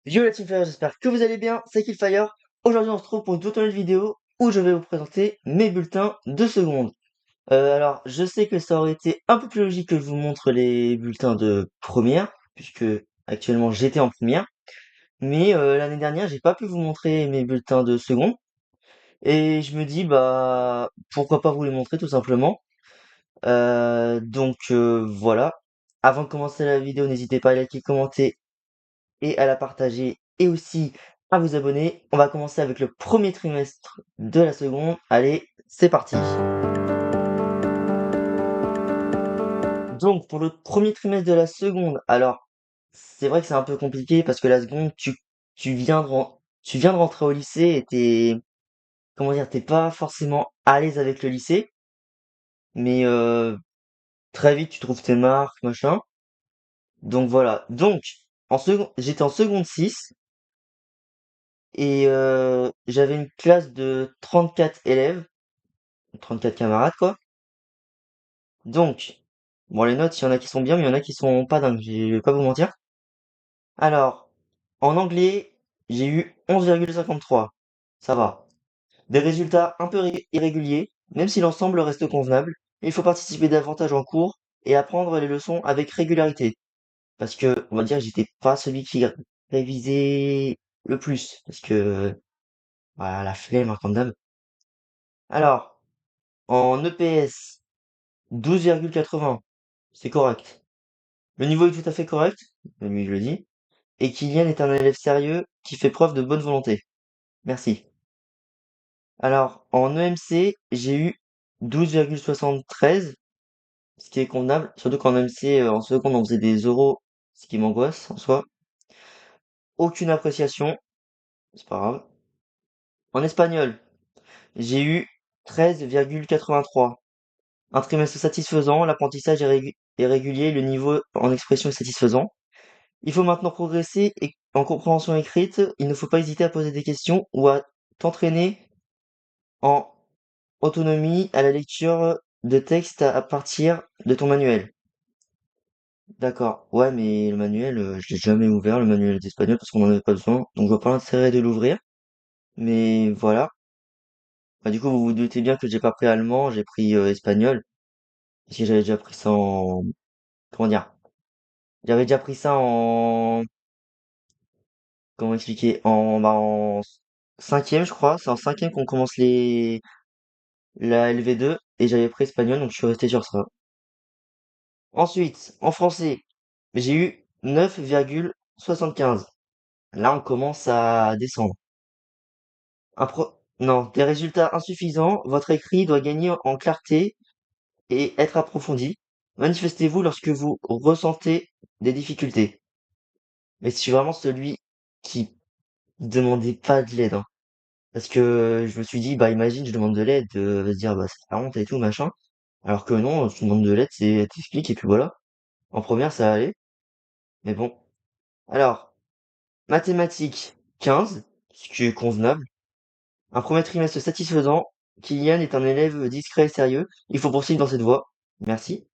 Yo la team Fire, j'espère que vous allez bien, c'est Killfire. Aujourd'hui on se retrouve pour une toute nouvelle vidéo où je vais vous présenter mes bulletins de seconde. Alors je sais que ça aurait été un peu plus logique que je vous montre les bulletins de première, puisque actuellement j'étais en première, mais l'année dernière j'ai pas pu vous montrer mes bulletins de seconde, et je me dis bah pourquoi pas vous les montrer tout simplement. Voilà. Avant de commencer la vidéo, n'hésitez pas à liker, commenter et à la partager et aussi à vous abonner. On va commencer avec le premier trimestre de la seconde. Allez, c'est parti. Donc pour le premier trimestre de la seconde, alors c'est vrai que c'est un peu compliqué parce que la seconde, tu viens de rentrer au lycée et comment dire, t'es pas forcément à l'aise avec le lycée, mais très vite tu trouves tes marques, machin. Donc voilà. Donc j'étais en seconde 6 et j'avais une classe de 34 élèves. 34 camarades, quoi. Donc, bon, les notes, il y en a qui sont bien, mais il y en a qui sont pas dingues, je vais pas vous mentir. Alors, en anglais, j'ai eu 11,53. Ça va. Des résultats un peu irréguliers, même si l'ensemble reste convenable. Il faut participer davantage en cours et apprendre les leçons avec régularité. Parce que, on va dire, j'étais pas celui qui révisait le plus. Parce que, voilà, la flemme, hein, comme d'hab. Alors, en EPS, 12,80. C'est correct. Le niveau est tout à fait correct, lui je le dis, et Kylian est un élève sérieux qui fait preuve de bonne volonté. Merci. Alors, en EMC, j'ai eu 12,73, ce qui est convenable, surtout qu'en EMC, en seconde, on faisait des euros, ce qui m'angoisse en soi. Aucune appréciation, c'est pas grave. En espagnol, j'ai eu 13,83. Un trimestre satisfaisant, l'apprentissage est régulier, le niveau en expression est satisfaisant. Il faut maintenant progresser et en compréhension écrite, il ne faut pas hésiter à poser des questions ou à t'entraîner en autonomie à la lecture de textes à partir de ton manuel. D'accord. Ouais, mais le manuel, je l'ai jamais ouvert, le manuel d'espagnol, parce qu'on en avait pas besoin, donc je vois pas l'intérêt de l'ouvrir. Mais voilà. Bah, du coup, vous vous doutez bien que j'ai pas pris allemand, j'ai pris espagnol, parce que j'avais déjà pris ça en... Comment dire? J'avais déjà pris ça en... Comment expliquer? En cinquième, je crois. C'est en cinquième qu'on commence la LV2 et j'avais pris espagnol, donc je suis resté sur ça. Ensuite, en français, j'ai eu 9,75. Là, on commence à descendre. Non, des résultats insuffisants. Votre écrit doit gagner en clarté et être approfondi. Manifestez-vous lorsque vous ressentez des difficultés. Mais je suis vraiment celui qui demandait pas de l'aide, hein. Parce que je me suis dit, bah imagine, je demande de l'aide, va se dire, bah c'est la honte et tout, machin. Alors que non, tu demandes de l'aide, c'est t'expliques et puis voilà. En première, ça allait, mais bon. Alors, mathématiques 15, ce qui est convenable. Un premier trimestre satisfaisant. Kylian est un élève discret et sérieux. Il faut poursuivre dans cette voie. Merci.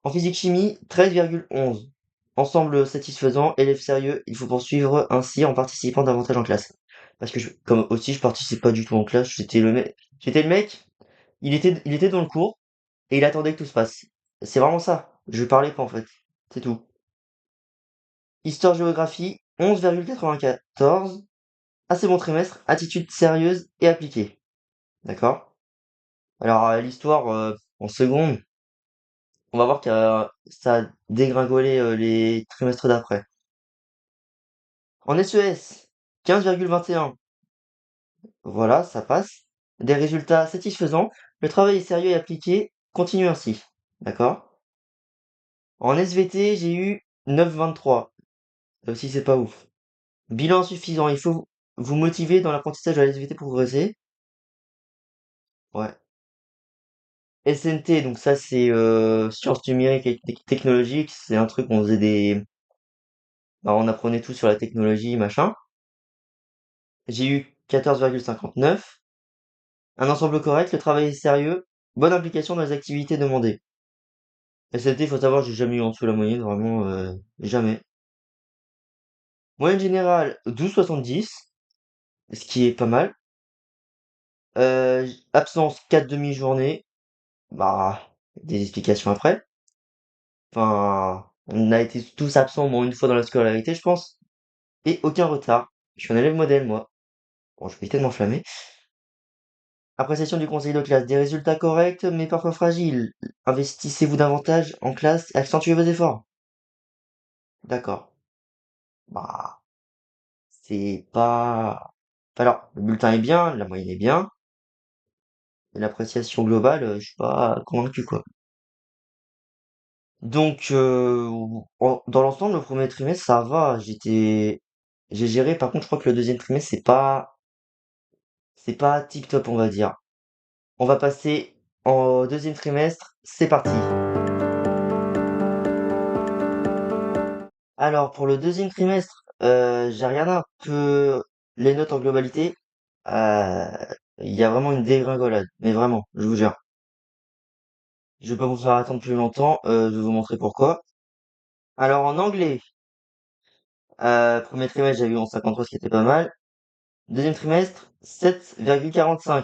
En physique-chimie, 13,11. Ensemble satisfaisant, élève sérieux. Il faut poursuivre ainsi en participant davantage en classe. Parce que comme aussi je participe pas du tout en classe, j'étais le mec, il était dans le cours et il attendait que tout se passe. C'est vraiment ça. Je parlais pas en fait. C'est tout. Histoire-géographie, 11,94. Assez bon trimestre, attitude sérieuse et appliquée. D'accord? Alors, l'histoire, en seconde, on va voir que ça a dégringolé les trimestres d'après. En SES, 15,21. Voilà, ça passe. Des résultats satisfaisants. Le travail est sérieux et appliqué. Continue ainsi. D'accord? En SVT, j'ai eu 9,23. Là aussi, c'est pas ouf. Bilan insuffisant. Il faut vous motiver dans l'apprentissage de la SVT pour progresser. Ouais. SNT, donc ça c'est sciences numériques et technologiques, c'est un truc on faisait bah, on apprenait tout sur la technologie, machin. J'ai eu 14,59. Un ensemble correct, le travail est sérieux, bonne implication dans les activités demandées. SNT, faut savoir, j'ai jamais eu en dessous de la moyenne, vraiment jamais. Moyenne générale 12,70, ce qui est pas mal. Absence 4 demi-journées, bah, des explications après. Enfin, on a été tous absents au moins une fois dans la scolarité, je pense. Et aucun retard. Je suis un élève modèle, moi. Bon, je vais peut-être m'enflammer. Appréciation du conseil de classe. Des résultats corrects, mais parfois fragiles. Investissez-vous davantage en classe et accentuez vos efforts. D'accord. Bah, c'est pas... Alors, le bulletin est bien, la moyenne est bien, mais l'appréciation globale, je suis pas convaincu, quoi. Donc, dans l'ensemble, le premier trimestre, ça va. J'ai géré. Par contre, je crois que le deuxième trimestre, c'est pas tip top, on va dire. On va passer en deuxième trimestre. C'est parti. Alors, pour le deuxième trimestre, j'ai regardé un peu les notes en globalité. Euh, Il y a vraiment une dégringolade. Mais vraiment, je vous jure. Je vais pas vous faire attendre plus longtemps. Je vais vous montrer pourquoi. Alors, en anglais, premier trimestre, j'avais eu en 53, ce qui était pas mal. Deuxième trimestre, 7,45.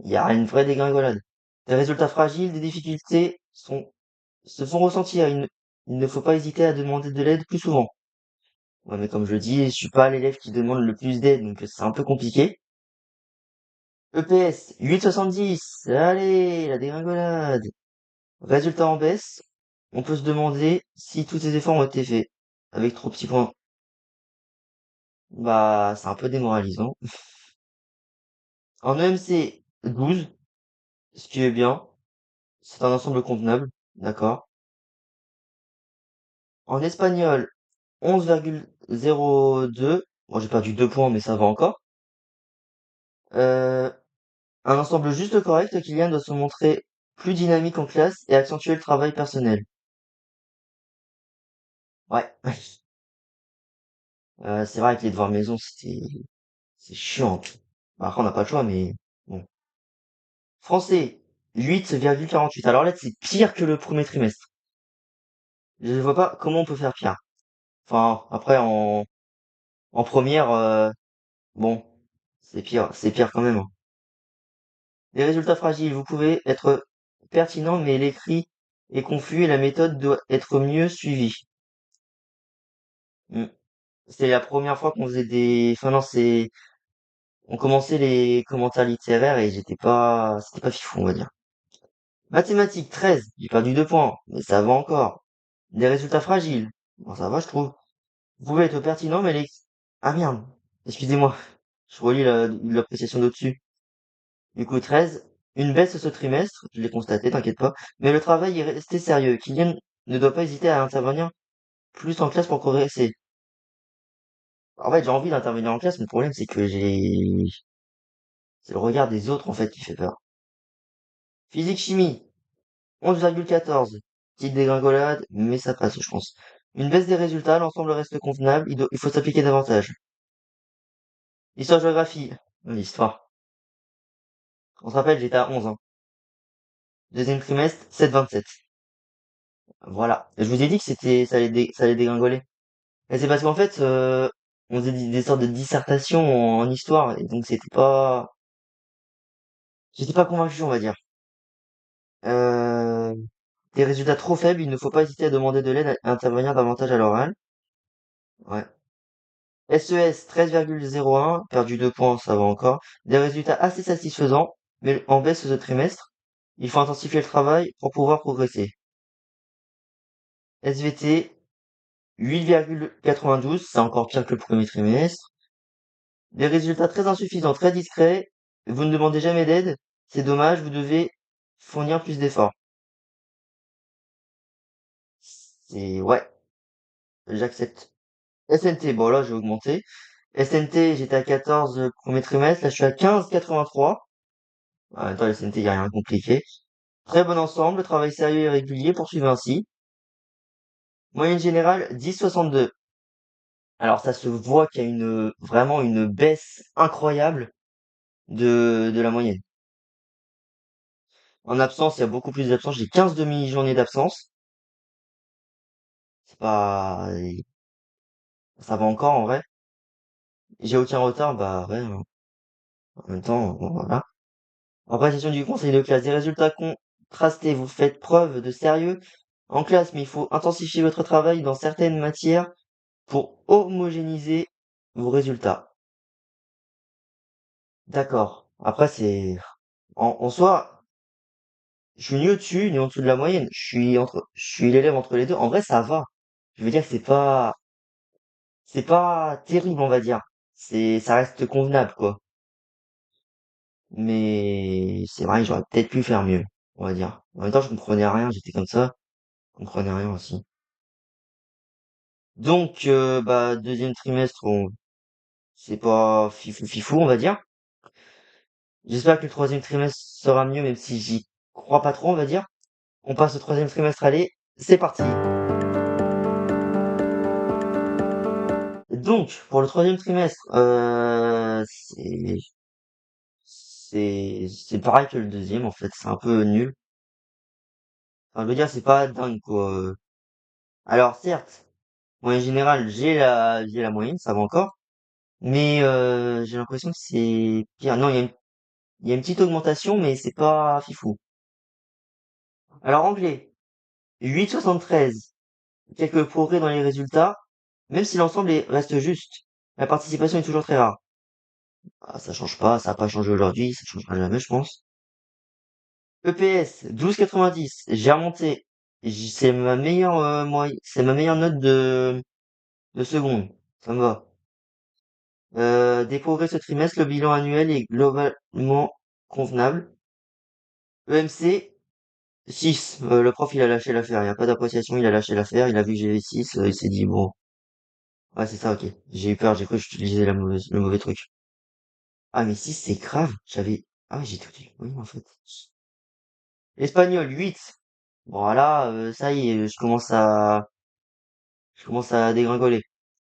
Il y a une vraie dégringolade. Des résultats fragiles, des difficultés se font ressentir. Il ne faut pas hésiter à demander de l'aide plus souvent. Ouais, mais comme je le dis, je suis pas l'élève qui demande le plus d'aide, donc c'est un peu compliqué. EPS, 8,70. Allez, la dégringolade. Résultat en baisse. On peut se demander si tous ces efforts ont été faits. Avec trop de petits points. Bah, c'est un peu démoralisant. En EMC, 12, ce qui est bien. C'est un ensemble convenable, d'accord. En espagnol, 11,02. Bon, j'ai perdu 2 points, mais ça va encore. Euh, un ensemble juste correct, Kylian doit se montrer plus dynamique en classe et accentuer le travail personnel. Ouais. C'est vrai que les devoirs maison, c'est chiant. Bah, après, on n'a pas le choix, mais bon. Français, 8,48. Alors là, c'est pire que le premier trimestre. Je ne vois pas comment on peut faire pire. Enfin, après, en première, bon, c'est pire quand même, hein. Les résultats fragiles, vous pouvez être pertinent, mais l'écrit est confus et la méthode doit être mieux suivie. Hmm. C'est la première fois qu'on faisait enfin non, on commençait les commentaires littéraires et c'était pas fifou, on va dire. Mathématiques, 13, j'ai perdu 2 points, mais ça va encore. Des résultats fragiles. Bon, ça va, je trouve. Vous pouvez être pertinent, mais ah merde. Excusez-moi. Je relis l'appréciation d'au-dessus. Du coup, 13. Une baisse ce trimestre, je l'ai constaté, t'inquiète pas. Mais le travail est resté sérieux. Kylian ne doit pas hésiter à intervenir plus en classe pour progresser. En fait, j'ai envie d'intervenir en classe, mais le problème, c'est que c'est le regard des autres, en fait, qui fait peur. Physique chimie, 11,14. Petite dégringolade, mais ça passe, je pense. Une baisse des résultats, l'ensemble reste convenable, il faut s'appliquer davantage. Histoire-géographie, l'histoire. On se rappelle, j'étais à 11, hein. Deuxième trimestre, 7,27. Voilà. Je vous ai dit que ça allait dégringoler. Et c'est parce qu'en fait, on faisait des sortes de dissertations en histoire, et donc j'étais pas convaincu, on va dire. Euh, des résultats trop faibles, il ne faut pas hésiter à demander de l'aide à intervenir davantage à l'oral. Ouais. SES 13,01, perdu 2 points, ça va encore. Des résultats assez satisfaisants, mais en baisse ce trimestre. Il faut intensifier le travail pour pouvoir progresser. SVT 8,92, c'est encore pire que le premier trimestre. Des résultats très insuffisants, très discrets. Vous ne demandez jamais d'aide. C'est dommage, vous devez fournir plus d'efforts. Ouais, j'accepte. SNT, bon là, j'ai augmenté. SNT, j'étais à 14 premier trimestre. Là, je suis à 15,83. En même temps, SNT, y a rien de compliqué. Très bon ensemble, travail sérieux et régulier, poursuivez ainsi. Moyenne générale, 10,62. Alors, ça se voit qu'il y a vraiment une baisse incroyable de la moyenne. En absence, il y a beaucoup plus d'absence. J'ai 15 demi-journées d'absence. C'est pas, ça va encore en vrai. J'ai aucun retard, bah ouais, hein. En même temps, bon, voilà. Après, gestion du conseil de classe, des résultats contrastés, vous faites preuve de sérieux en classe, mais il faut intensifier votre travail dans certaines matières pour homogénéiser vos résultats. D'accord. Après, en soi, je suis ni au-dessus, ni en dessous de la moyenne. Je suis l'élève entre les deux. En vrai, ça va. Je veux dire, c'est pas terrible, on va dire. Ça reste convenable, quoi. Mais c'est vrai que j'aurais peut-être pu faire mieux, on va dire. En même temps, je comprenais rien, j'étais comme ça, je comprenais rien aussi. Donc, bah, deuxième trimestre, bon, c'est pas fifou fifou, on va dire. J'espère que le troisième trimestre sera mieux, même si j'y crois pas trop, on va dire. On passe au troisième trimestre, allez, c'est parti. Donc, pour le troisième trimestre, c'est pareil que le deuxième, en fait, c'est un peu nul. Enfin, je veux dire, c'est pas dingue, quoi. Alors, certes, moyenne générale, j'ai la moyenne, ça va encore. Mais j'ai l'impression que c'est pire. Non, il y a une petite augmentation, mais c'est pas fifou. Alors, anglais, 8,73. Quelques progrès dans les résultats, même si reste juste. La participation est toujours très rare. Ah, ça change pas, ça a pas changé aujourd'hui, ça changera jamais, je pense. EPS, 12,90. J'ai remonté. C'est ma meilleure, c'est ma meilleure note de seconde. Ça me va. Des progrès ce trimestre, le bilan annuel est globalement convenable. EMC, 6. Le prof, il a lâché l'affaire. Il n'y a pas d'appréciation, il a lâché l'affaire. Il a vu que j'avais 6. Il s'est dit, bon, ouais, c'est ça, ok. J'ai eu peur, j'ai cru que j'utilisais le mauvais truc. Ah, mais 6 c'est grave. Ah, ouais, j'ai tout dit. Oui, en fait. Espagnol, 8. Bon, là, ça y est, je commence à dégringoler.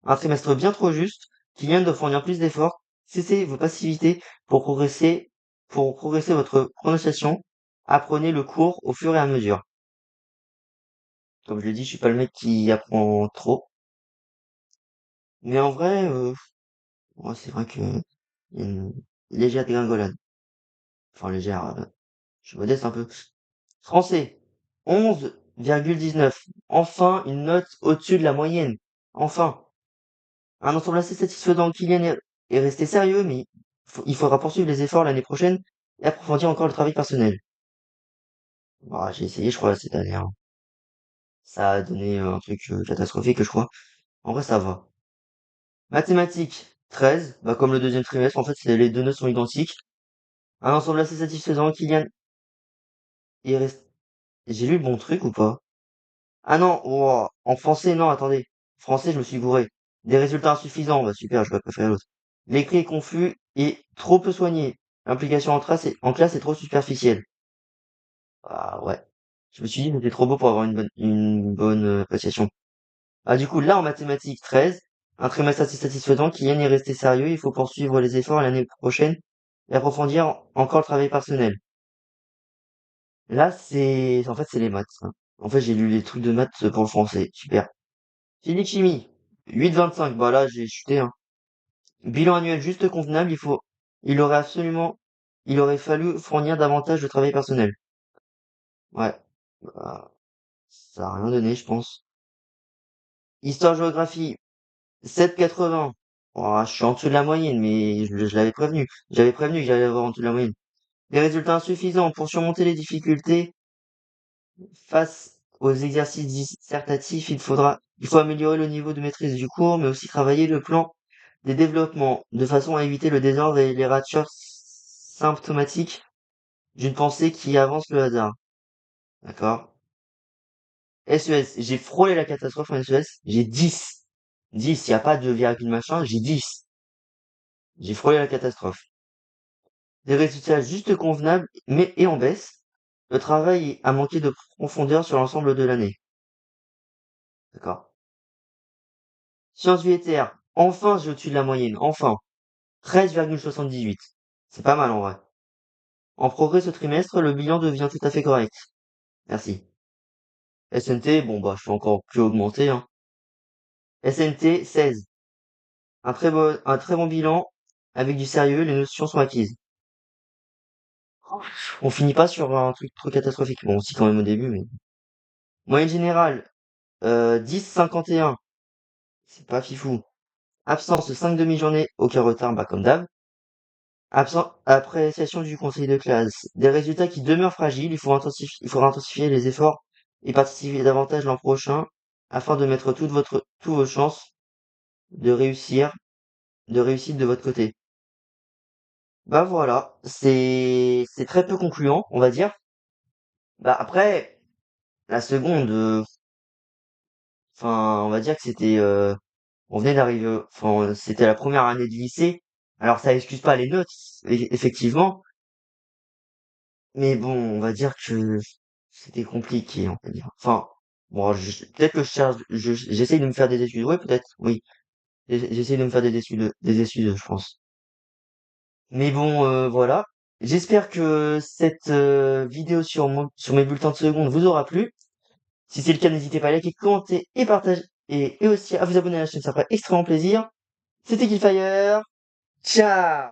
Un trimestre bien trop juste. Kylian doit fournir plus d'efforts. Cessez vos passivités pour progresser votre prononciation. Apprenez le cours au fur et à mesure. Comme je l'ai dit, je suis pas le mec qui apprend trop. Mais en vrai, ouais, c'est vrai que il y a une légère dégringolade. Enfin, légère, je suis modeste un peu. Français, 11,19. Enfin, une note au-dessus de la moyenne. Enfin, un ensemble assez satisfaisant. Est resté sérieux, mais il faudra poursuivre les efforts l'année prochaine et approfondir encore le travail personnel. Bah, j'ai essayé, je crois, cette année, hein. Ça a donné un truc catastrophique, je crois. En vrai, ça va. Mathématiques, 13. Bah, comme le deuxième trimestre, en fait, les deux notes sont identiques. Un ensemble assez satisfaisant. Il reste... J'ai lu le bon truc ou pas? Ah non, ouah, en français, non, attendez. Français, je me suis gouré. Des résultats insuffisants, bah super, je vais préférer l'autre. L'écrit est confus et trop peu soigné. L'implication en classe est trop superficielle. Ah ouais. Je me suis dit que c'était trop beau pour avoir une bonne appréciation. Ah du coup, là, en mathématiques, 13. Un trimestre assez satisfaisant. Kylian est resté sérieux. Il faut poursuivre les efforts l'année prochaine et approfondir encore le travail personnel. Là, en fait, c'est les maths, hein. En fait, j'ai lu les trucs de maths pour le français. Super. Physique chimie. 8,25. Bah là, j'ai chuté, hein. Bilan annuel juste convenable. Il aurait absolument, il aurait fallu fournir davantage de travail personnel. Ouais. Bah, ça a rien donné, je pense. Histoire-géographie. 7,80. Oh, je suis en dessous de la moyenne, mais je l'avais prévenu. J'avais prévenu que j'allais avoir en dessous de la moyenne. Des résultats insuffisants pour surmonter les difficultés face aux exercices dissertatifs. Il faut améliorer le niveau de maîtrise du cours, mais aussi travailler le plan des développements de façon à éviter le désordre et les ratures symptomatiques d'une pensée qui avance le hasard. D'accord? SES. J'ai frôlé la catastrophe en SES. J'ai 10. 10. Il n'y a pas de virgule machin. J'ai 10. J'ai frôlé la catastrophe. Des résultats juste convenables, mais et en baisse. Le travail a manqué de profondeur sur l'ensemble de l'année. D'accord. Sciences vie et terre. Enfin, j'ai au-dessus de la moyenne. Enfin. 13,78. C'est pas mal en vrai. En progrès ce trimestre, le bilan devient tout à fait correct. Merci. SNT, bon bah je suis encore plus augmenté, hein. SNT 16. un très bon bilan, avec du sérieux, les notions sont acquises. On finit pas sur un truc trop catastrophique. Bon, aussi quand même au début, mais... Moyenne générale, 10,51. C'est pas fifou. Absence de 5 demi-journées, aucun retard, bah comme d'hab. Appréciation du conseil de classe. Des résultats qui demeurent fragiles, il faudra intensifier les efforts et participer davantage l'an prochain afin de mettre tous vos chances de réussir, de réussite de votre côté. Bah voilà, c'est très peu concluant, on va dire. Bah après, la seconde, enfin, on va dire que on venait d'arriver, enfin, c'était la première année de lycée. Alors ça excuse pas les notes, effectivement, mais bon, on va dire que c'était compliqué, on va dire. Enfin, bon, peut-être que j'essaye de me faire des études. Ouais, peut-être, oui. J'essaye de me faire des études, je pense. Mais bon, voilà. J'espère que cette vidéo sur mes bulletins de seconde vous aura plu. Si c'est le cas, n'hésitez pas à liker, commenter et partager et aussi à vous abonner à la chaîne, ça ferait extrêmement plaisir. C'était Killfire. Ciao!